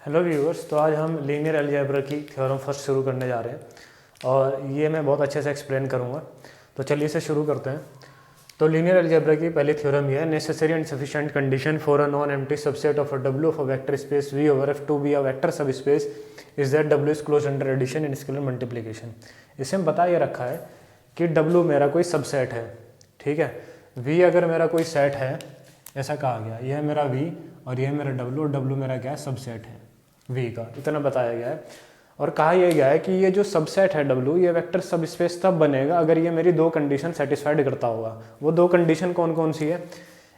Hello viewers, तो आज हम लीनियर अलजेब्रा की थ्योरम फर्स्ट शुरू करने जा रहे हैं और ये मैं बहुत अच्छे से एक्सप्लेन करूँगा। तो चलिए इसे शुरू करते हैं। तो लीनियर अलजेब्रा की पहली थ्योरम ये है, necessary and sufficient condition for a non empty subset of a W of a vector space V over F to be a vector subspace is that W is close under addition in scalar multiplication. इसे हम बता ये रखा है कि W मेरा कोई subset है, ठीक है। वी अगर मेरा कोई सेट है, ऐसा कहा गया, यह मेरा वी और यह मेरा डब्ल्यू और डब्ल्यू मेरा क्या है, सबसेट है वी का, इतना बताया गया है। और कहा यह गया है कि ये जो सबसेट है डब्ल्यू, ये वेक्टर सब स्पेस तब बनेगा अगर ये मेरी दो कंडीशन सेटिस्फाइड करता होगा। वो दो कंडीशन कौन कौन सी है?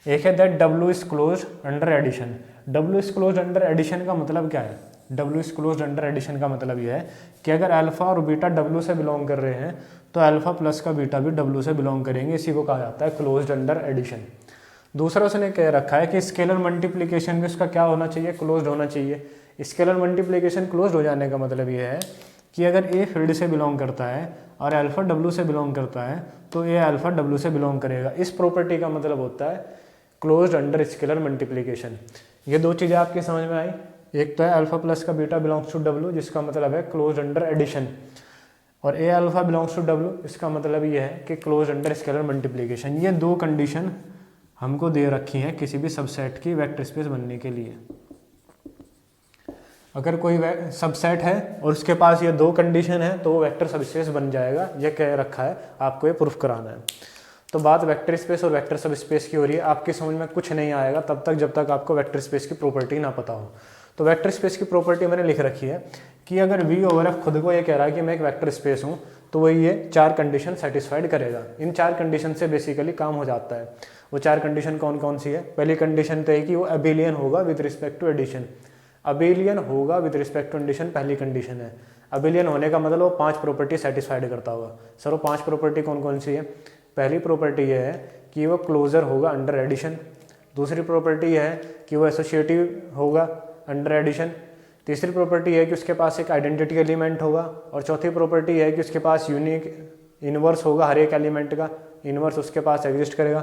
एक है that W is close under addition. W is close under addition का मतलब क्या है? W is close under addition का मतलब यह है कि अगर अल्फा और बीटा डब्ल्यू से बिलोंग कर रहे हैं तो अल्फा प्लस का बीटा भी डब्ल्यू से बिलोंग करेंगे। इसी को कहा जाता है क्लोज अंडर एडिशन। दूसरा उसने कह रखा है कि स्केलर मल्टीप्लिकेशन भी उसका क्या होना चाहिए, क्लोज होना चाहिए। स्केलर मल्टीप्लिकेशन क्लोज हो जाने का मतलब ये है कि अगर ए फील्ड से बिलोंग करता है और अल्फा डब्ल्यू से बिलोंग करता है तो ए अल्फा डब्ल्यू से बिलोंग करेगा। इस प्रॉपर्टी का मतलब होता है क्लोज अंडर स्केलर मल्टीप्लिकेशन। ये दो चीज़ें आपकी समझ में आई। एक तो है अल्फा प्लस का बीटा बिलोंग्स टू डब्ल्यू, जिसका मतलब है क्लोज अंडर एडिशन, और ए अल्फा बिलोंग्स टू डब्ल्यू, इसका मतलब ये है कि क्लोज अंडर स्केलर मल्टीप्लिकेशन। ये दो कंडीशन हमको दे रखी हैं किसी भी सबसेट की वेक्टर स्पेस बनने के लिए। अगर कोई सबसेट है और उसके पास ये दो कंडीशन है तो वो वेक्टर सबस्पेस बन जाएगा। ये कह रखा है, आपको ये प्रूफ कराना है। तो बात वेक्टर स्पेस और वेक्टर सबस्पेस की हो रही है। आपकी समझ में कुछ नहीं आएगा तब तक जब तक आपको वेक्टर स्पेस की प्रॉपर्टी ना पता हो। तो वेक्टर स्पेस की प्रॉपर्टी मैंने लिख रखी है कि अगर वी ओवर एफ खुद को ये कह रहा है कि मैं एक वेक्टर स्पेस हूँ तो वही ये चार कंडीशन सेटिस्फाइड करेगा। इन चार कंडीशन से बेसिकली काम हो जाता है। वो चार कंडीशन कौन कौन सी है? पहली कंडीशन तो है कि वो अबेलियन होगा with respect to addition. Abelian होगा विद रिस्पेक्ट टू एडिशन पहली कंडीशन है। अबेलियन होने का मतलब वो पांच प्रॉपर्टी सेटिस्फाइड करता होगा। सर वो पांच प्रॉपर्टी कौन कौन सी है? पहली प्रॉपर्टी यह है कि वो क्लोजर होगा अंडर एडिशन। दूसरी प्रॉपर्टी यह है कि वो एसोसिएटिव होगा अंडर एडिशन। तीसरी प्रॉपर्टी है कि उसके पास एक आइडेंटिटी एलिमेंट होगा। और चौथी प्रॉपर्टी है कि उसके पास यूनिक इनवर्स होगा, हर एक एलिमेंट का इनवर्स उसके पास एग्जिस्ट करेगा।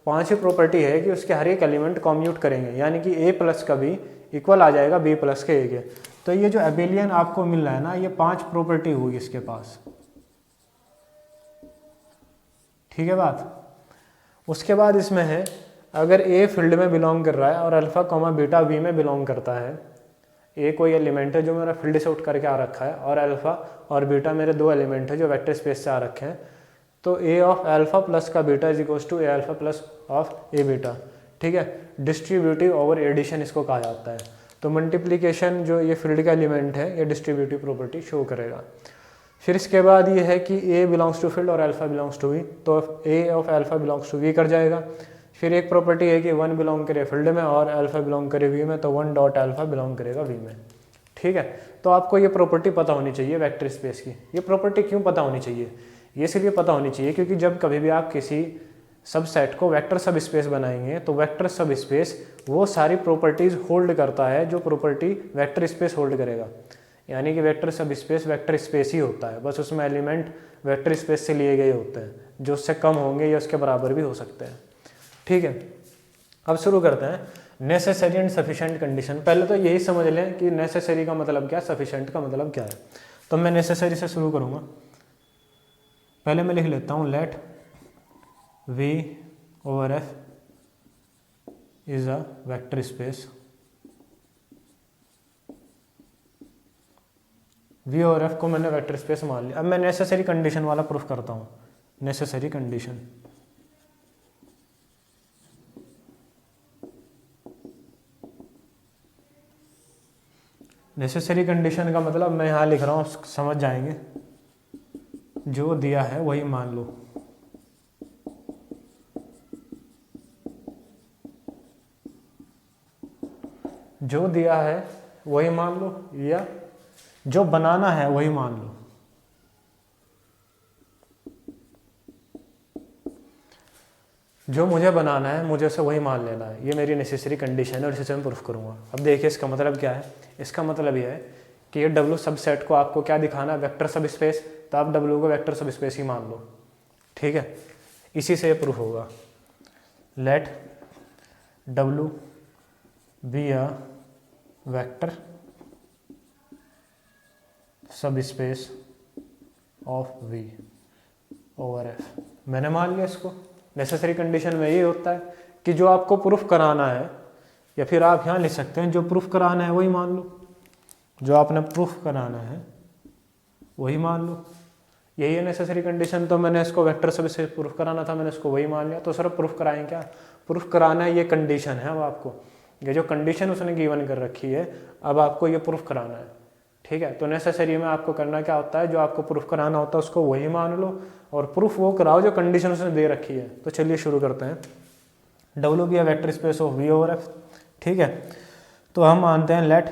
पांचवी प्रॉपर्टी है कि उसके हर एक एलिमेंट कॉम्यूट करेंगे, यानी कि ए प्लस का भी इक्वल आ जाएगा बी प्लस के ए के। तो ये जो अबेलियन आपको मिल रहा है ना, ये पांच प्रॉपर्टी होगी इसके पास, ठीक है बात। उसके बाद इसमें है अगर ए फील्ड में बिलोंग कर रहा है और अल्फा कॉमा बीटा वी में बिलोंग करता है। ए कोई एलिमेंट है जो मेरा फील्ड से उठ करके आ रखा है और अल्फा और बीटा मेरे दो एलिमेंट है जो वेक्टर स्पेस से आ रखे हैं। तो ए ऑफ अल्फा प्लस का beta is equals to a alpha plus of a beta, ठीक है। डिस्ट्रीब्यूटिव ओवर एडिशन इसको कहा जाता है। तो मल्टीप्लिकेशन जो ये फील्ड का एलिमेंट है ये डिस्ट्रीब्यूटिव प्रॉपर्टी शो करेगा। फिर इसके बाद ये है कि ए बिलोंग्स टू फील्ड और अल्फा बिलोंग्स टू वी, तो a of alpha belongs to V कर जाएगा। फिर एक प्रॉपर्टी है कि वन बिलोंग करे फील्ड में और अल्फा बिलोंग करे वी में, तो वन डॉट अल्फा बिलोंग करेगा वी में, ठीक है। तो आपको ये प्रॉपर्टी पता होनी चाहिए वेक्टर स्पेस की। ये प्रॉपर्टी क्यों पता होनी चाहिए? ये इसलिए पता होनी चाहिए क्योंकि जब कभी भी आप किसी सबसेट को वेक्टर सब स्पेस बनाएंगे तो वेक्टर सब स्पेस वो सारी प्रॉपर्टीज होल्ड करता है जो प्रॉपर्टी वेक्टर स्पेस होल्ड करेगा। यानी कि वेक्टर सब स्पेस ही होता है, बस उसमें एलिमेंट वेक्टर स्पेस से लिए गए होते हैं, जो उससे कम होंगे या उसके बराबर भी हो सकते हैं, ठीक है। अब शुरू करते हैं नेसेसरी एंड सफिशिएंट कंडीशन। पहले तो यही समझ लें कि नेसेसरी का मतलब क्या है, सफिशिएंट का मतलब क्या है। तो मैं नेसेसरी से शुरू करूँगा। पहले मैं लिख लेता हूँ let V over F is a vector space. V over F को मैंने वेक्टर स्पेस मान लिया। अब मैं नेसेसरी कंडीशन वाला प्रूफ करता हूँ। नेसेसरी कंडीशन, नेसेसरी कंडीशन का मतलब मैं यहाँ लिख रहा हूँ, समझ जाएंगे। जो दिया है वही मान लो। जो दिया है वही मान लो या जो बनाना है वही मान लो। जो मुझे बनाना है मुझे उसे वही मान लेना है। ये मेरी नेसेसरी कंडीशन है और इसे मैं प्रूफ करूँगा। अब देखिए इसका मतलब क्या है। इसका मतलब यह है कि ये डब्ल्यू सबसेट को आपको क्या दिखाना है, वेक्टर सब स्पेस, तो आप डब्ल्यू को वेक्टर सब स्पेस ही मान लो, ठीक है। इसी से ये प्रूफ होगा। Let W be a vector subspace of V over F। मैंने मान लिया इसको। नेसेसरी कंडीशन में ये होता है कि जो आपको प्रूफ कराना है, या फिर आप यहाँ लिख सकते हैं जो प्रूफ कराना है वही मान लो, जो आपने प्रूफ कराना है वही मान लो। यही है नेसेसरी कंडीशन। तो मैंने इसको वेक्टर सब से प्रूफ कराना था, मैंने इसको वही मान लिया। तो सर प्रूफ कराएं क्या? प्रूफ कराना है, ये कंडीशन है। अब आपको ये जो कंडीशन उसने गिवन कर रखी है, अब आपको ये प्रूफ कराना है, ठीक है। तो नेसेसरी में आपको करना क्या होता है, जो आपको प्रूफ कराना होता है उसको वही मान लो, और प्रूफ वो कराओ जो कंडीशन उसने दे रखी है। तो चलिए शुरू करते हैं। डब्ल्यू की vector space of V over F, ठीक है। तो हम मानते हैं let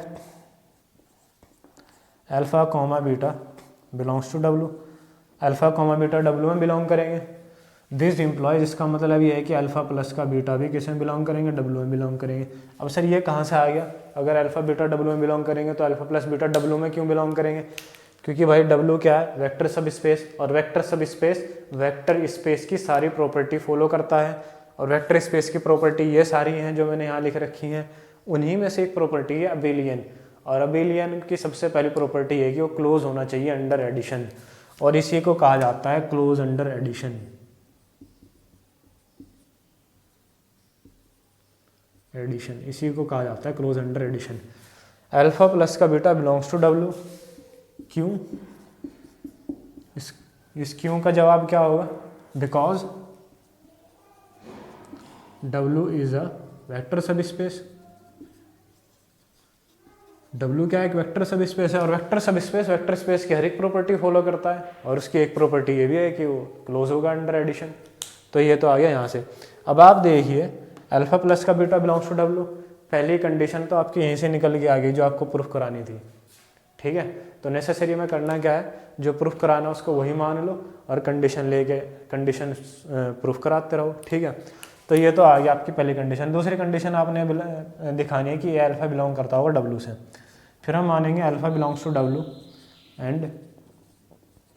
alpha comma beta belongs to W। Alpha comma beta W में बिलोंग करेंगे। दिस इम्प्लॉयज, इसका मतलब ये है कि अल्फा प्लस का बीटा भी किस में बिलोंग करेंगे? W में बिलोंग करेंगे। अब सर ये कहाँ से आ गया? अगर अल्फा बीटा W में बिलोंग करेंगे तो अल्फा प्लस बीटा W में क्यों बिलोंग करेंगे? क्योंकि भाई W क्या है? वेक्टर सब स्पेस, और वेक्टर सब स्पेस वेक्टर स्पेस की सारी प्रॉपर्टी फॉलो करता है। और वेक्टर स्पेस की प्रॉपर्टी ये सारी हैं जो मैंने यहाँ लिख रखी हैं। उन्हीं में से एक प्रॉपर्टी है अबेलियन, और अबेलियन की सबसे पहली प्रॉपर्टी है कि वो क्लोज होना चाहिए अंडर एडिशन, और इसी को कहा जाता है क्लोज अंडर एडिशन। एडिशन इसी को कहा जाता है close under addition. Alpha plus का बीटा बिलोंग्स टू W। क्यों? इस क्यों का जवाब क्या होगा? Because W is a vector subspace. W क्या एक वेक्टर सब स्पेस है, और वेक्टर सब स्पेस वेक्टर स्पेस की हर एक प्रॉपर्टी फॉलो करता है, और उसकी एक प्रॉपर्टी ये भी है कि वो क्लोज होगा अंडर एडिशन। तो ये तो आ गया यहाँ से। अब आप देखिए अल्फा प्लस का बीटा बिलोंग्स टू W, पहली कंडीशन तो आपकी यहीं से निकल के आ गई जो आपको प्रूफ करानी थी, ठीक है। तो नेसेसरी में करना क्या है, जो प्रूफ कराना उसको वही मान लो, और कंडीशन लेके कंडीशन प्रूफ कराते रहो, ठीक है। तो ये तो आ गया आपकी पहली कंडीशन। दूसरी कंडीशन आपने दिखानी है कि ए अल्फा बिलोंग करता होगा W से। फिर हम मानेंगे alpha belongs to W and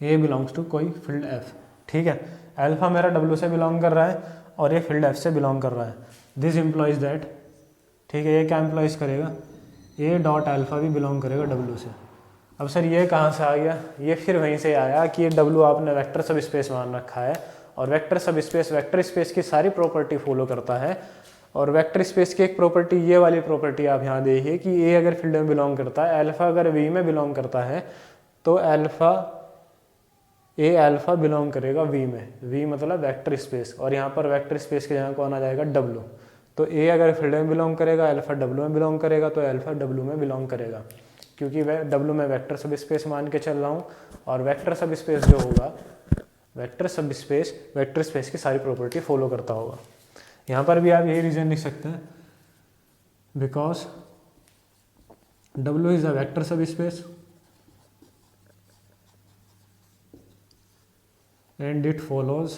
a belongs to कोई फील्ड F, ठीक है। अल्फा मेरा W से बिलोंग कर रहा है और ये फील्ड F से बिलोंग कर रहा है। दिस इम्प्लॉइज दैट, ठीक है, ये क्या इम्प्लॉइज करेगा? ए डॉट अल्फा भी बिलोंग करेगा W से। अब सर ये कहाँ से आ गया? ये फिर वहीं से आया कि ये W आपने वेक्टर सब स्पेस मान रखा है, और वेक्टर सब स्पेस वेक्टर स्पेस की सारी प्रॉपर्टी फॉलो करता है। और वेक्टर स्पेस की एक प्रॉपर्टी, ये वाली प्रॉपर्टी आप यहाँ देखिए कि ए अगर फील्ड में बिलोंग करता है, अल्फा अगर V में बिलोंग करता है, तो अल्फा ए अल्फा बिलोंग करेगा V में। V मतलब वेक्टर स्पेस, और यहाँ पर वेक्टर स्पेस के जगह कौन आ जाएगा? W। तो ए अगर फील्ड में बिलोंग करेगा, अल्फा W में बिलोंग करेगा, तो अल्फा W में बिलोंग करेगा, क्योंकि वह W में वेक्टर सब स्पेस मान के चल रहा हूँ। और वेक्टर सब स्पेस जो होगा, वेक्टर सब स्पेस वेक्टर स्पेस की सारी प्रॉपर्टी फॉलो करता होगा। यहाँ पर भी आप यही रीजन लिख सकते हैं, because W is a vector सब space and it follows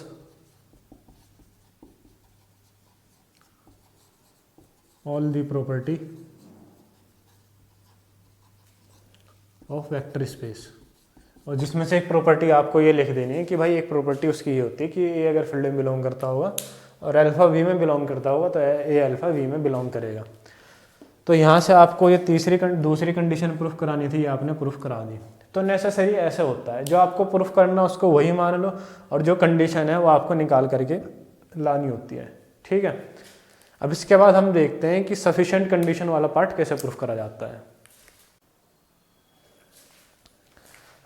all the property of vector space। और जिसमें से एक प्रॉपर्टी आपको ये लिख देनी है कि भाई एक प्रॉपर्टी उसकी ये होती है कि ए अगर फील्ड में बिलोंग करता होगा और अल्फा V में बिलोंग करता होगा, तो ए अल्फा V में बिलोंग करेगा। तो यहाँ से आपको ये दूसरी कंडीशन प्रूफ करानी थी, ये आपने प्रूफ करा दी। तो नेसेसरी ऐसे होता है, जो आपको प्रूफ करना उसको वही मान लो, और जो कंडीशन है वो आपको निकाल करके लानी होती है, ठीक है। अब इसके बाद हम देखते हैं कि सफिशिएंट कंडीशन वाला पार्ट कैसे प्रूफ करा जाता है।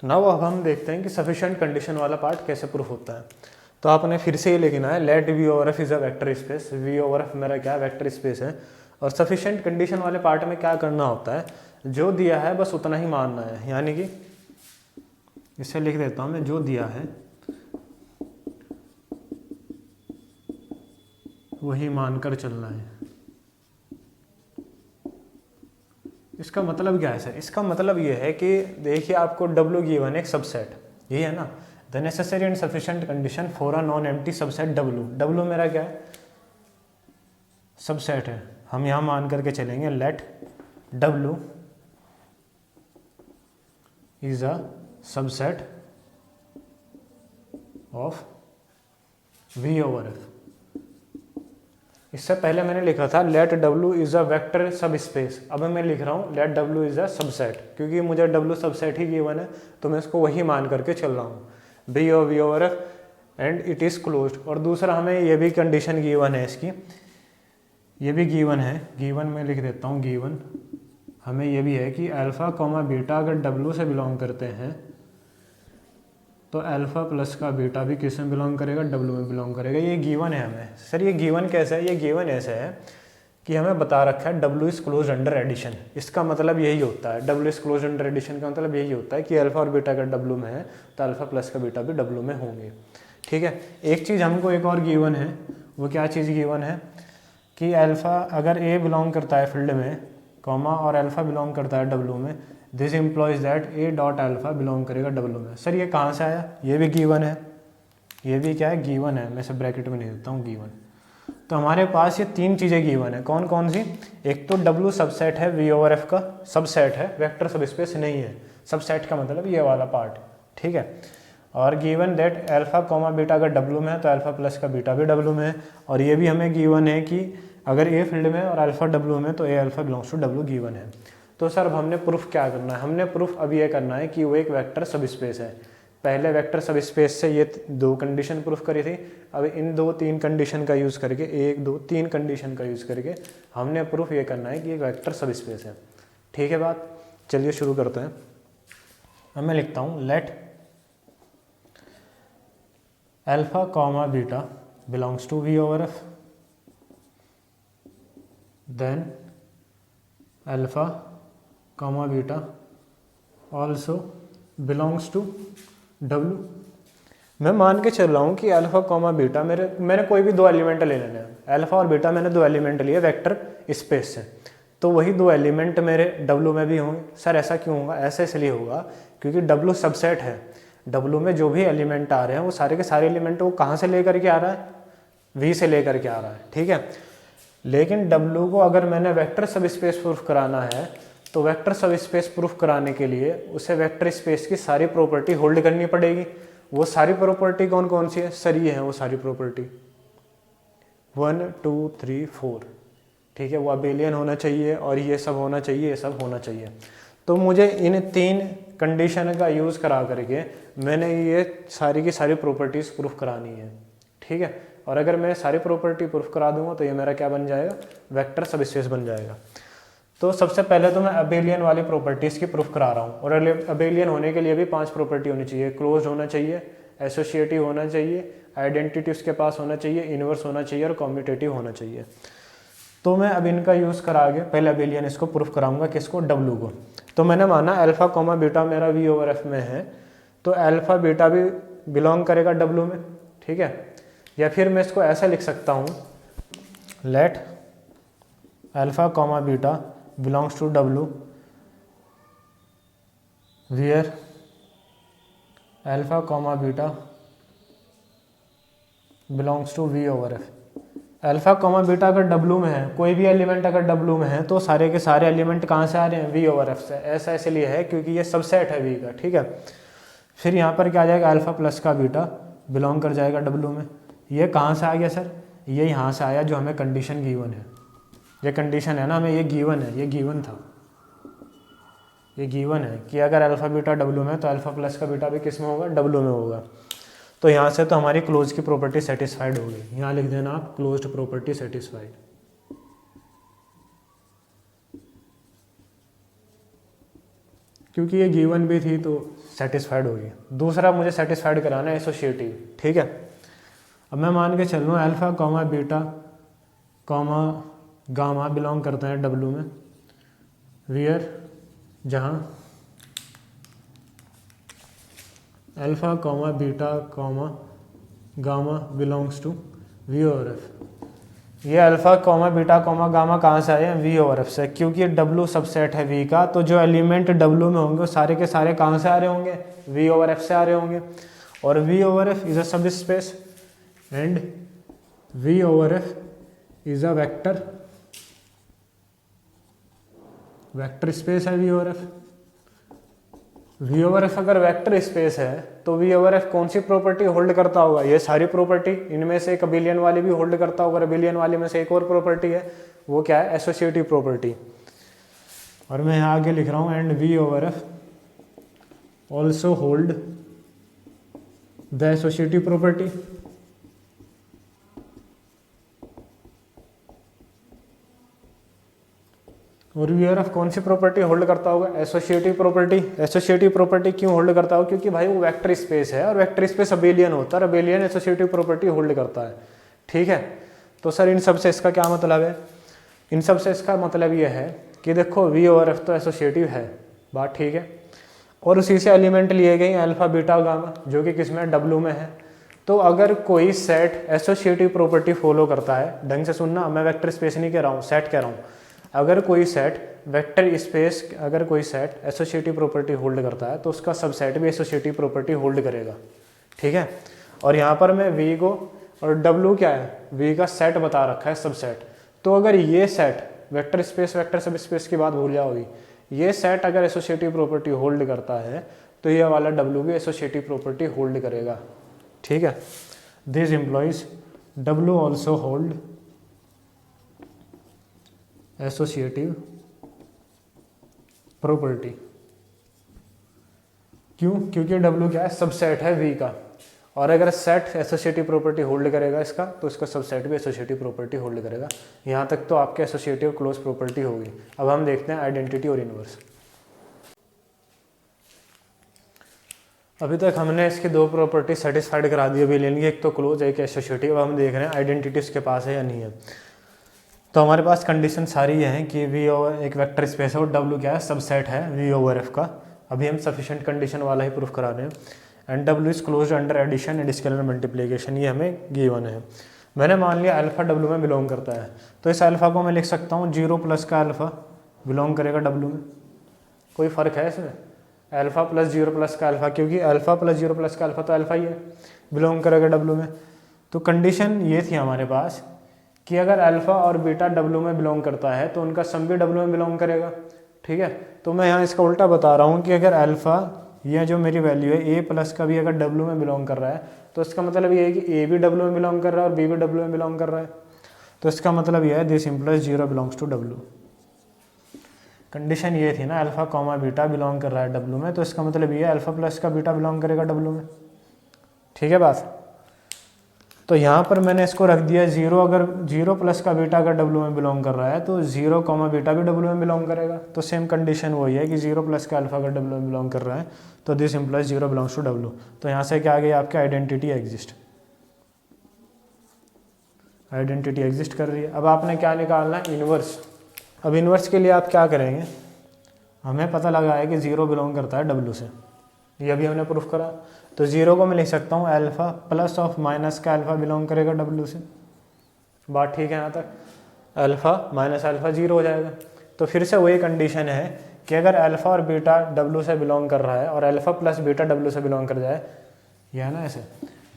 नाउ अब हम देखते हैं कि सफिशिएंट कंडीशन वाला पार्ट कैसे प्रूफ होता है। तो आपने फिर से ये लिखना है, let V over F is a vector space. V over F मेरा क्या वेक्टर स्पेस है, और सफिशिएंट कंडीशन वाले पार्ट में क्या करना होता है, जो दिया है बस उतना ही मानना है। यानी कि इसे लिख देता हूं मैं, जो दिया है वही मानकर चलना है। इसका मतलब क्या है सर? इसका मतलब ये है कि देखिए आपको W गिवन एक सबसेट, यही है ना, the necessary and sufficient condition for a non empty subset W। W मेरा क्या है? सबसेट है। हम यहाँ मान करके चलेंगे, let W is a subset of V over F। इससे पहले मैंने लिखा था let W is a vector subspace, अब मैं लिख रहा हूँ let W is a subset, क्योंकि मुझे W सबसेट ही गिवन है तो मैं इसको वही मान करके चल रहा हूँ, B और V over F and it is closed. और दूसरा हमें ये भी कंडीशन गिवन है इसकी, ये भी गिवन है, गिवन में लिख देता हूँ, गिवन हमें ये भी है कि अल्फ़ा कॉमा बीटा अगर W से बिलोंग करते हैं तो अल्फ़ा प्लस का बीटा भी किस में बिलोंग करेगा, W में बिलोंग करेगा। ये गिवन है हमें। सर ये गिवन कैसे है, ये गिवन ऐसे है कि हमें बता रखा है W is close under addition, इसका मतलब यही होता है, W is close under addition का मतलब यही होता है कि अल्फ़ा और बीटा अगर W में है तो अल्फ़ा प्लस का बीटा भी W में होंगे। ठीक है, एक चीज़ हमको एक और गिवन है, वो क्या चीज़ गिवन है कि अल्फ़ा अगर A बिलोंग करता है फील्ड में कॉमा और अल्फ़ा बिलोंग करता है W में, this implies that A dot alpha belong करेगा W में। सर ये कहाँ से आया, ये भी गिवन है, ये भी क्या है, गिवन है, मैं सब ब्रैकेट में नहीं देता हूँ गिवन। तो हमारे पास ये तीन चीज़ें गिवन है, कौन कौन सी, एक तो W सबसेट है V ओवर F का, सबसेट है, वेक्टर सब स्पेस नहीं है, सबसेट का मतलब ये वाला पार्ट, ठीक है। और given that alpha comma beta अगर W में है तो अल्फ़ा प्लस का बीटा भी W में है। और ये भी हमें गिवन है कि अगर A फील्ड में और अल्फ़ा W में तो A alpha belongs to W given है। तो सर अब हमने प्रूफ क्या करना है, हमने प्रूफ अब ये करना है कि वो एक वेक्टर सब स्पेस है। पहले वेक्टर सब स्पेस से ये दो कंडीशन प्रूफ करी थी, अब इन दो तीन कंडीशन का यूज़ करके, एक दो तीन कंडीशन का यूज़ करके हमने प्रूफ ये करना है कि एक वेक्टर सब स्पेस है। ठीक है बात, चलिए शुरू करते हैं। अब मैं लिखता हूँ let alpha comma beta belongs to V over F, then alpha comma beta also belongs to W। मैं मान के चल रहा हूँ कि अल्फ़ा कॉमा बीटा मैंने कोई भी दो एलिमेंट ले लेने हैं, अल्फ़ा और बीटा मैंने दो एलिमेंट लिए वेक्टर स्पेस से, तो वही दो एलिमेंट मेरे W में भी होंगे। सर ऐसा क्यों होगा, ऐसा इसलिए होगा क्योंकि W सबसेट है, W में जो भी एलिमेंट आ रहे हैं वो सारे के सारे एलिमेंट वो कहाँ से लेकर के आ रहा है, V से लेकर के आ रहा है, ठीक है। लेकिन W को अगर मैंने वेक्टर सब स्पेस प्रूफ कराना है तो वेक्टर सब स्पेस प्रूफ कराने के लिए उसे वेक्टर स्पेस की सारी प्रॉपर्टी होल्ड करनी पड़ेगी। वो सारी प्रॉपर्टी कौन कौन सी है, सर ये है वो सारी प्रॉपर्टी 1 2 3 4, ठीक है। वो अबेलियन होना चाहिए और ये सब होना चाहिए, ये सब होना चाहिए। तो मुझे इन तीन कंडीशन का यूज़ करा करके मैंने ये सारी की सारी प्रॉपर्टीज़ प्रूफ करानी है, ठीक है। और अगर मैं सारी प्रॉपर्टी प्रूफ करा दूंगा तो ये मेरा क्या बन जाएगा, वेक्टर सब स्पेस बन जाएगा। तो सबसे पहले तो मैं अबेलियन वाली प्रॉपर्टीज़ की प्रूफ करा रहा हूँ, और अबेलियन होने के लिए भी 5 प्रॉपर्टी होनी चाहिए, क्लोज होना चाहिए, एसोसिएटिव होना चाहिए, आइडेंटिटी उसके पास होना चाहिए, इनवर्स होना चाहिए और कॉम्यूटेटिव होना चाहिए। तो मैं अब इनका यूज़ करा के पहले अबेलियन इसको प्रूफ कराऊंगा, किसको, W को। तो मैंने माना अल्फ़ा कॉमा बीटा मेरा V ओवर F में है तो अल्फ़ा बीटा भी बिलोंग करेगा W में, ठीक है। या फिर मैं इसको ऐसा लिख सकता हूँ, let alpha comma beta belongs to W where alpha comma beta belongs to V over F। Alpha comma beta अगर W में है, कोई भी एलिमेंट अगर W में है तो सारे के सारे एलिमेंट कहाँ से आ रहे हैं, V ओवर F से। ऐसा इसलिए है क्योंकि ये सबसेट है V का, ठीक है। फिर यहाँ पर क्या आ जाएगा, अल्फ़ा प्लस का बीटा बिलोंग कर जाएगा W में। ये कहाँ से आ गया सर, ये यहाँ से आया जो हमें कंडीशन गिवन है। ये कंडीशन है ना, हमें ये गिवन है, ये गिवन था, ये गिवन है कि अगर अल्फ़ा बीटा W में तो अल्फ़ा प्लस का बीटा भी किस में होगा, W में होगा। तो यहाँ से तो हमारी क्लोज की प्रॉपर्टी सेटिस्फाइड होगी। यहाँ लिख देना आप क्लोज्ड प्रॉपर्टी सेटिस्फाइड। क्योंकि ये गिवन भी थी तो सेटिस्फाइड होगी। दूसरा मुझे सेटिस्फाइड कराना है एसोसिएटिव, ठीक है। अब मैं मान के चल रहा हूँ alpha comma beta comma gamma belong करते हैं W में, वियर जहाँ alpha comma beta comma gamma belongs to V over F। ये alpha comma beta comma gamma कहाँ से आए हैं, V ओवर F से, क्योंकि W सबसेट है V का। तो जो एलिमेंट W में होंगे वो सारे के सारे कहाँ से आ रहे होंगे, V ओवर F से आ रहे होंगे। और V over F is a subspace and V over F is a vector space है V over F। V over F अगर वेक्टर स्पेस है तो वी ओवर एफ कौन सी प्रॉपर्टी होल्ड करता होगा? ये सारी प्रॉपर्टी, इनमें से एक अबिलियन वाली भी होल्ड करता होगा, अबिलियन वाली में से एक और प्रॉपर्टी है, वो क्या है? Associative property. और मैं यहाँ आगे लिख रहा हूँ and V over F also hold the associative property. और वी ओवर एफ कौन सी प्रॉपर्टी होल्ड करता होगा? Associative property. एसोसिएटिव प्रॉपर्टी क्यों होल्ड करता होगा? क्योंकि भाई वो वेक्टर स्पेस है और वेक्टर स्पेस अबेलियन होता है और अबेलियन एसोसिएटिव प्रॉपर्टी होल्ड करता है। ठीक है, तो सर इन सब से इसका क्या मतलब है? इन सब से इसका मतलब ये है कि देखो वी ओवर एफ तो एसोसिएटिव है, बात ठीक है, और उसी से एलिमेंट लिए गए अल्फा बीटा गामा जो कि किसमें? डब्लू में है। तो अगर कोई सेट एसोसिएटिव प्रॉपर्टी फॉलो करता है, ढंग से सुनना, मैं वेक्टर स्पेस नहीं कह रहा हूँ, सेट कह रहा हूँ। अगर कोई सेट वेक्टर स्पेस, अगर कोई सेट एसोसिएटिव प्रॉपर्टी होल्ड करता है तो उसका सबसेट भी एसोसिएटिव प्रॉपर्टी होल्ड करेगा। ठीक है, और यहाँ पर मैं वी को और डब्लू क्या है? वी का सेट बता रखा है, सबसेट। तो अगर ये सेट वेक्टर स्पेस वेक्टर सब स्पेस की बात भूल जाओगी, ये सेट अगर एसोसिएटिव प्रॉपर्टी होल्ड करता है तो ये वाला डब्लू भी एसोसिएटिव प्रॉपर्टी होल्ड करेगा। ठीक है, this employees W also hold associative property. क्यों? क्योंकि डब्लू क्या है? सबसेट है वी का, और अगर सेट एसोसिएटिव प्रॉपर्टी होल्ड करेगा इसका तो इसका सबसेट भी एसोसिएटिव प्रॉपर्टी होल्ड करेगा। यहाँ तक तो आपके एसोसिएटिव क्लोज प्रॉपर्टी होगी। अब हम देखते हैं आइडेंटिटी और इनवर्स। अभी तक हमने इसकी दो प्रॉपर्टी सेटिस्फाइड करा दी अबिलियन की, एक तो क्लोज एक एसोसिएटिव। अब हम देख रहे हैं आइडेंटिटी उसके पास है या नहीं है। तो हमारे पास कंडीशन सारी ये है कि वी ओवर एक वेक्टर स्पेस है और डब्लू क्या है? सबसेट है वी ओवर एफ का। अभी हम सफिशिएंट कंडीशन वाला ही प्रूफ करा रहे हैं। And W is close under addition and scalar multiplication, ये हमें गिवन है। मैंने मान लिया अल्फा डब्लू में बिलोंग करता है, तो इस अल्फा को मैं लिख सकता हूँ 0 प्लस का अल्फा बिलोंग करेगा डब्लू में। कोई फ़र्क है इसमें? अल्फा प्लस 0 प्लस का अल्फा, क्योंकि अल्फा प्लस 0 प्लस का अल्फा तो अल्फा ही है, बिलोंग करेगा डब्लू में। तो कंडीशन ये थी हमारे पास कि अगर अल्फा और बीटा डब्लू में बिलोंग करता है तो उनका सम भी डब्लू में बिलोंग करेगा। ठीक है, तो मैं यहाँ इसका उल्टा बता रहा हूँ कि अगर अल्फा, यह जो मेरी वैल्यू है ए प्लस का भी अगर डब्लू में बिलोंग कर रहा है तो इसका मतलब ये है कि ए भी डब्लू में बिलोंग कर रहा है और बी भी डब्लू में बिलोंग कर रहा है। तो इसका मतलब यह है this implies 0 belongs to W. Condition ये थी ना, अल्फा कॉमा बीटा बिलोंग कर रहा है डब्लू में, तो इसका मतलब ये है अल्फा प्लस का बीटा बिलोंग करेगा डब्लू में। ठीक है बात? तो यहाँ पर मैंने इसको रख दिया 0, अगर 0 प्लस का बीटा अगर डब्लू में बिलोंग कर रहा है तो 0 कॉमा बीटा भी डब्लू में बिलोंग करेगा। तो सेम कंडीशन वही है कि 0 प्लस का अल्फा अगर डब्लू में बिलोंग कर रहा है तो this implies 0 belongs to W. तो यहाँ से क्या आ गई आपकी आइडेंटिटी एग्जिस्ट, आइडेंटिटी एग्जिस्ट कर रही है। अब आपने क्या निकालना है? इनवर्स। अब इनवर्स के लिए आप क्या करेंगे? हमें पता लगा है कि 0 बिलोंग करता है डब्लू से, ये अभी हमने प्रूफ करा। तो 0 को मैं लिख सकता हूँ अल्फा प्लस ऑफ माइनस का अल्फा बिलोंग करेगा डब्लू से। बात ठीक है यहाँ तक? अल्फा माइनस अल्फा 0 हो जाएगा। तो फिर से वही कंडीशन है कि अगर अल्फा और बीटा डब्लू से बिलोंग कर रहा है और अल्फा प्लस बीटा डब्लू से बिलोंग कर जाए, यह है ना ऐसे,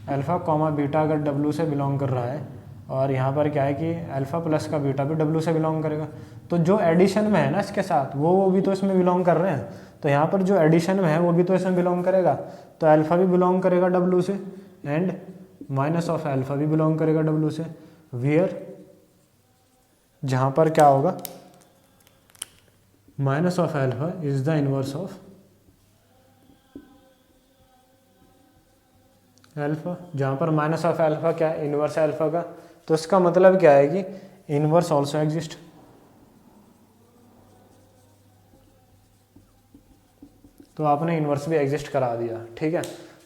अल्फा कॉमा बीटा अगर डब्लू से बिलोंग कर रहा है और यहाँ पर क्या है कि अल्फा प्लस का बीटा भी डब्लू से बिलोंग करेगा, तो जो एडिशन में है ना इसके साथ वो भी तो इसमें बिलोंग कर रहे हैं। तो यहाँ पर जो एडिशन में है वो भी तो इसमें बिलोंग करेगा। तो अल्फा भी बिलोंग करेगा डब्लू से एंड माइनस ऑफ अल्फा भी बिलोंग करेगा डब्लू से, वियर जहाँ पर क्या होगा? Minus of alpha is the inverse of alpha, जहाँ पर माइनस ऑफ अल्फा क्या है? इनवर्स है अल्फा का। तो इसका मतलब क्या है कि इनवर्स ऑल्सो एग्जिस्ट। तो आपने इनवर्स भी एग्जिस्ट करा दिया। ठीक है,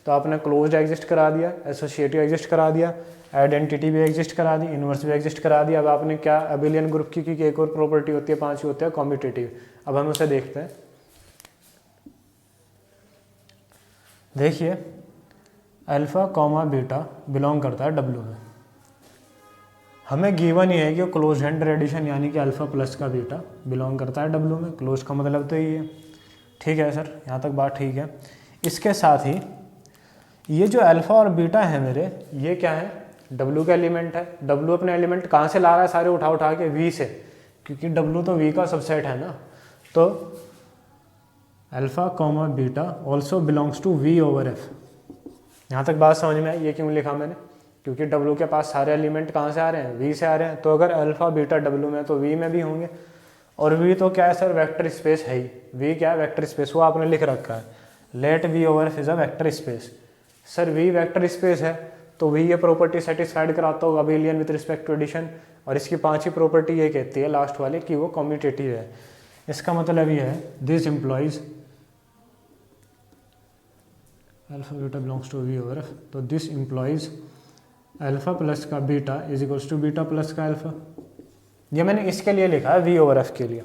तो आपने क्लोज्ड एग्जिस्ट करा दिया, एसोसिएटिव एग्जिस्ट करा दिया, आइडेंटिटी भी एग्जिस्ट करा दी, इनवर्स भी एग्जिस्ट करा दिया। अब आपने क्या अबिलियन ग्रुप की, क्योंकि एक और प्रॉपर्टी होती है, 5 होते हैं कॉम्पिटिटिव। अब हम उसे देखते हैं। देखिए अल्फा कॉमा बीटा बिलोंग करता है डब्लू में। हमें गिवन ये है कि क्लोज अंडर एडिशन यानी कि अल्फा प्लस का बीटा बिलोंग करता है डब्लू में। क्लोज का मतलब तो ये है। ठीक है सर, यहाँ तक बात ठीक है। इसके साथ ही ये जो अल्फा और बीटा है मेरे, ये क्या है? डब्लू का एलिमेंट है। डब्लू अपने एलिमेंट कहाँ से ला रहा है? सारे उठा के वी से, क्योंकि डब्लू तो वी का सबसेट है ना। तो alpha comma beta also belongs to V over F. यहाँ तक बात समझ में आई? ये क्यों लिखा मैंने? क्योंकि W के पास सारे एलिमेंट कहाँ से आ रहे हैं? V से आ रहे हैं। तो अगर अल्फ़ा बीटा W में तो V में भी होंगे। और V तो क्या है सर? वेक्टर स्पेस है ही। V क्या है? Vector space. वो आपने लिख रखा है, let V over F is a vector space. Sir V vector space है तो V ये प्रॉपर्टी सेटिस्फाइड कराता होगा abelian with respect to addition. और इसकी पांचवी प्रॉपर्टी ये कहती है लास्ट वाली कि वो कम्यूटेटिव है। इसका मतलब ये है this implies alpha beta belongs to V over F. तो दिस इम्प्लॉइज अल्फा प्लस का beta is equals to beta plus का अल्फा। ये मैंने इसके लिए लिखा है V ओवर एफ के लिए।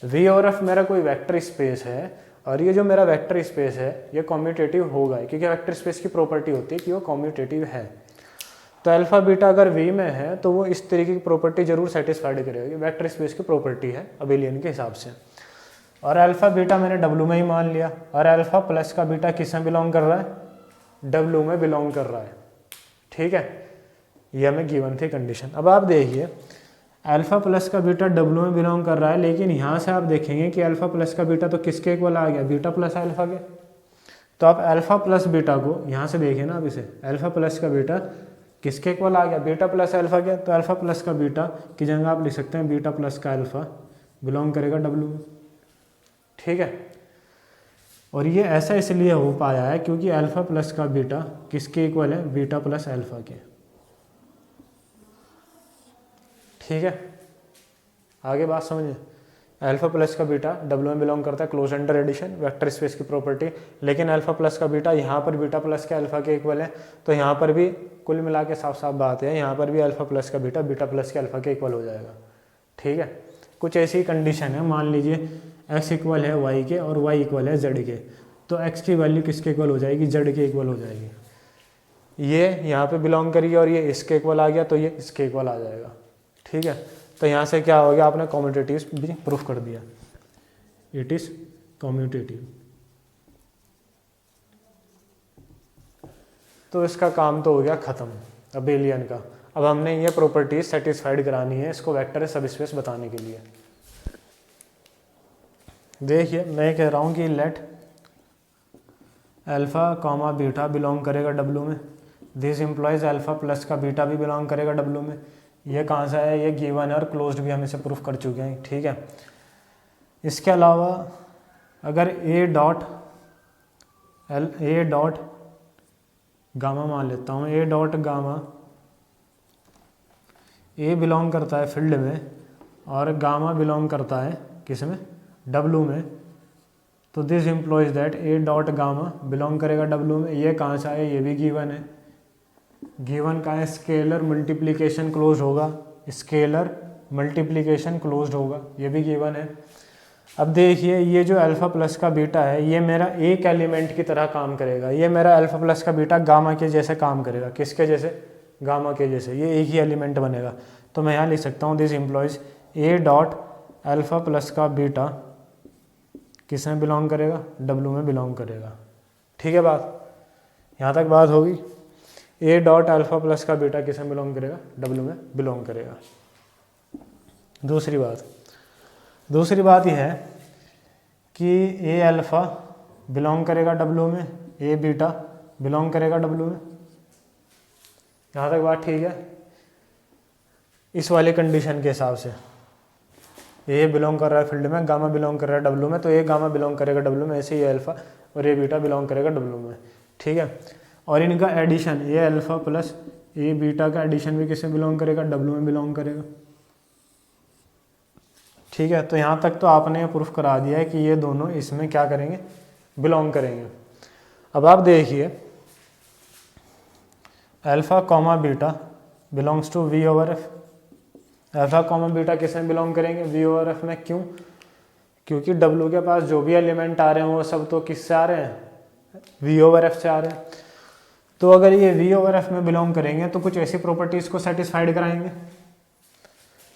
V ओवर एफ मेरा कोई वेक्टर स्पेस है और ये जो मेरा वेक्टर स्पेस है ये कम्यूटेटिव होगा, क्योंकि वेक्टर स्पेस की प्रॉपर्टी होती है कि वो कम्यूटेटिव है। तो अल्फा बीटा अगर V में है तो वो इस तरीके की प्रॉपर्टी जरूर सेटिस्फाइड करेगी, वेक्टर स्पेस की प्रॉपर्टी है अबेलियन के हिसाब से। और अल्फा बीटा मैंने W में ही मान लिया। और अल्फा प्लस का बीटा किस में बिलोंग कर रहा है? W में बिलोंग कर रहा है। ठीक है, ये हमें गिवन थी कंडीशन। अब आप देखिए अल्फा प्लस का बीटा W में बिलोंग कर रहा है, लेकिन यहाँ से आप देखेंगे कि अल्फा प्लस का बीटा तो किसके इक्वल आ गया? बीटा प्लस अल्फा के। तो आप अल्फा प्लस बीटा को यहाँ से देखिए ना, आप इसे अल्फा प्लस का बीटा किसके इक्वल आ गया? बीटा प्लस अल्फा के। तो अल्फा प्लस का बीटा की जगह आप लिख सकते हैं बीटा प्लस का अल्फा बिलोंग करेगा W में। ठीक है, और ये ऐसा इसलिए हो पाया है क्योंकि अल्फा प्लस का बीटा किसके इक्वल है? बीटा प्लस अल्फा के। ठीक है, आगे बात समझिए। अल्फा प्लस का बीटा W में बिलोंग करता है, close under addition, vector space की प्रॉपर्टी। लेकिन अल्फा प्लस का बीटा यहाँ पर बीटा प्लस के अल्फा के इक्वल है, तो यहाँ पर भी कुल मिला के साफ साफ बात है, यहाँ पर भी अल्फा प्लस का बीटा बीटा प्लस के अल्फा के इक्वल हो जाएगा। ठीक है, कुछ ऐसी कंडीशन है, मान लीजिए x इक्वल है y के और y इक्वल है z के, तो x की वैल्यू किसके इक्वल हो जाएगी? z के इक्वल हो जाएगी। ये यहाँ पे बिलोंग करिए और ये इसके इक्वल आ गया तो ये इसके इक्वल आ जाएगा। ठीक है, तो यहाँ से क्या हो गया? आपने कम्यूटेटिव भी प्रूफ कर दिया, इट इज कम्यूटेटिव। तो इसका काम तो हो गया खत्म अबेलियन का। अब हमने ये प्रॉपर्टीज सेटिस्फाइड करानी है इसको वेक्टर सबस्पेस बताने के लिए। देखिए मैं कह रहा हूँ कि late alpha comma beta belong करेगा W में, दिस इम्प्लॉइज अल्फा प्लस का बीटा भी बिलोंग करेगा W में। ये कहाँ से है? ये गिवन है और क्लोज्ड भी हम इसे प्रूफ कर चुके हैं। ठीक है, इसके अलावा अगर ए डॉट गामा मान लेता हूँ, ए डॉट गामा ए बिलोंग करता है फील्ड में और गामा बिलोंग करता है किस में? W में। तो this implies that A dot gamma belong करेगा W में। ये कहाँ से आया? ये भी गिवन है। गिवन का है स्केलर मल्टीप्लिकेशन क्लोज होगा, स्केलर मल्टीप्लिकेशन क्लोज्ड होगा, ये भी गिवन है। अब देखिए ये जो अल्फा प्लस का बीटा है ये मेरा एक एलिमेंट की तरह काम करेगा। ये मेरा अल्फा प्लस का बीटा गामा के जैसे काम करेगा। किसके जैसे? गामा के जैसे। ये एक ही एलिमेंट बनेगा। तो मैं यहाँ लिख सकता हूँ this employees A dot alpha plus का बीटा किस में बिलोंग करेगा? W में बिलोंग करेगा। ठीक है, बात यहाँ तक बात होगी। ए डॉट अल्फा प्लस का बीटा किस में बिलोंग करेगा? W में बिलोंग करेगा। दूसरी बात यह है कि ए अल्फा बिलोंग करेगा W में, ए बीटा बिलोंग करेगा W में। यहाँ तक बात ठीक है। इस वाले कंडीशन के हिसाब से ए बिलोंग कर रहा है फील्ड में, गामा बिलोंग कर रहा है W में, तो ए गामा बिलोंग करेगा W में, ऐसे ही अल्फा और ए बीटा बिलोंग करेगा W में। ठीक है, और इनका एडिशन ए अल्फा प्लस ए बीटा का एडिशन भी किसमें बिलोंग करेगा? W में बिलोंग करेगा। ठीक है, तो यहाँ तक तो आपने प्रूफ करा दिया है कि ये दोनों इसमें क्या करेंगे? बिलोंग करेंगे। अब आप देखिए alpha comma beta belongs to V over F. Alpha comma beta किस में बिलोंग करेंगे? V ओवर एफ में। क्यों? क्योंकि W के पास जो भी एलिमेंट आ रहे हैं वो सब तो किससे आ रहे हैं? V ओवर एफ से आ रहे हैं। तो अगर ये V ओवर एफ में बिलोंग करेंगे तो कुछ ऐसी प्रॉपर्टीज को सेटिस्फाइड कराएंगे।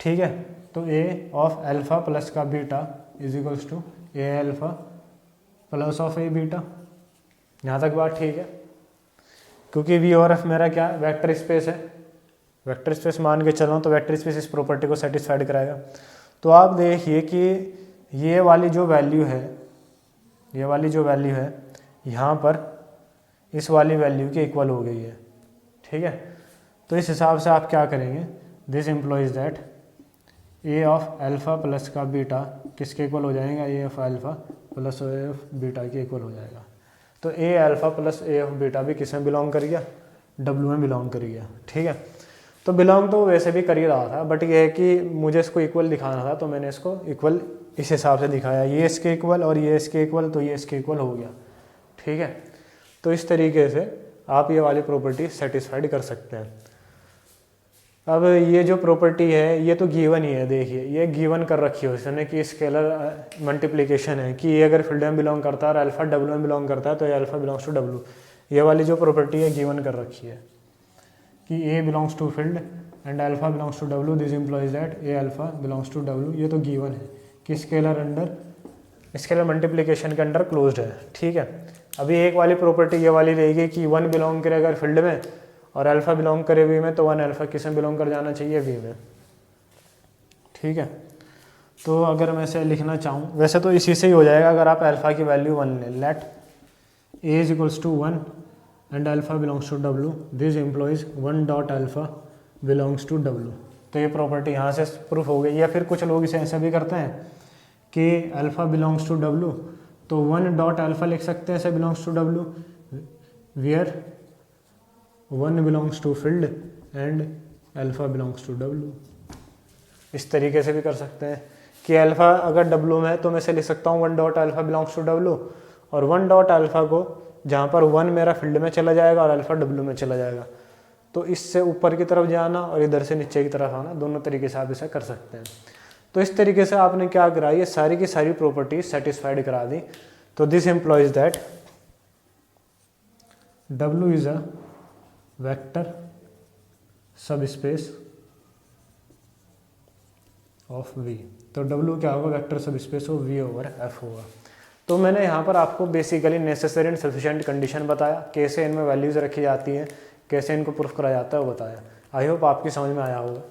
ठीक है, तो ए ऑफ अल्फा प्लस का beta is equals to a alpha plus of a beta. यहाँ तक बात ठीक है, क्योंकि V ओवर एफ मेरा क्या वेक्टर स्पेस है, वेक्टर स्पेस मान के चलो तो वेक्टर स्पेस इस प्रॉपर्टी को सेटिस्फाइड कराएगा। तो आप देखिए कि ये वाली जो वैल्यू है ये वाली जो वैल्यू है यहाँ पर इस वाली वैल्यू के इक्वल हो गई है, ठीक है। तो इस हिसाब से आप क्या करेंगे, this implies that a of alpha plus का बीटा किसके इक्वल हो जाएगा, a of alpha plus a of beta के इक्वल हो जाएगा। तो a alpha plus a of beta भी किस में बिलोंग कर गया, डब्ल्यू में बिलोंग कर गया, ठीक है। तो बिलोंग तो वैसे भी कर ही रहा था, बट ये है कि मुझे इसको इक्वल दिखाना था, तो मैंने इसको इक्वल इस हिसाब से दिखाया, ये इसके इक्वल और ये इसके इक्वल, तो ये इसके इक्वल हो गया, ठीक है। तो इस तरीके से आप ये वाली प्रॉपर्टी सेटिस्फाइड कर सकते हैं। अब ये जो प्रॉपर्टी है ये तो गिवन ही है, देखिए ये गिवन कर रखी है उसने कि स्केलर मल्टीप्लिकेशन है कि ये अगर फील्ड में बिलोंग करता है और अल्फ़ा डब्ल्यू में बिलोंग करता है तो ये अल्फ़ा बिलोंग्स टू डब्ल्यू। ये वाली जो प्रॉपर्टी है गिवन कर रखी है कि a belongs to field and alpha belongs to W, this implies that a alpha belongs to W. ये तो गिवन है कि स्केलर मल्टीप्लिकेशन के अंडर क्लोज्ड है, ठीक है। अभी एक वाली प्रॉपर्टी ये वाली रहेगी कि वन बिलोंग करे अगर फील्ड में और अल्फ़ा बिलोंग करे वी में, तो वन अल्फ़ा किस में बिलोंग कर जाना चाहिए, वी में, ठीक है। तो अगर मैं इसे लिखना चाहूँ, वैसे तो इसी से ही हो जाएगा अगर आप अल्फ़ा की वैल्यू 1 लें, let a is equals to 1 and alpha belongs to W, this implies 1 dot alpha belongs to W. तो ये प्रॉपर्टी यहाँ से प्रूफ हो गई। या फिर कुछ लोग इसे ऐसा भी करते हैं कि अल्फ़ा बिलोंग्स टू डब्ल्यू, तो 1 डॉट अल्फ़ा लिख सकते हैं ऐसे belongs to W, where 1 belongs to field and alpha belongs to W. इस तरीके से भी कर सकते हैं कि अल्फ़ा अगर डब्ल्यू में है तो मैं इसे लिख सकता हूँ 1 dot alpha belongs to W, और 1 डॉट अल्फ़ा को जहाँ पर 1 मेरा फील्ड में चला जाएगा और अल्फ़ा डब्ल्यू में चला जाएगा, तो इससे ऊपर की तरफ जाना और इधर से नीचे की तरफ आना, दोनों तरीके से आप इसे कर सकते हैं। तो इस तरीके से आपने क्या करा, ये सारी की सारी प्रॉपर्टी सेटिस्फाइड करा दी। तो this implies that W is a vector subspace of we. तो W क्या होगा, vector subspace of V over F होगा। तो मैंने यहाँ पर आपको basically necessary and sufficient condition बताया, कैसे इनमें वैल्यूज़ रखी जाती हैं, कैसे इनको प्रूफ करा जाता है वो बताया। आई होप आपकी समझ में आया होगा।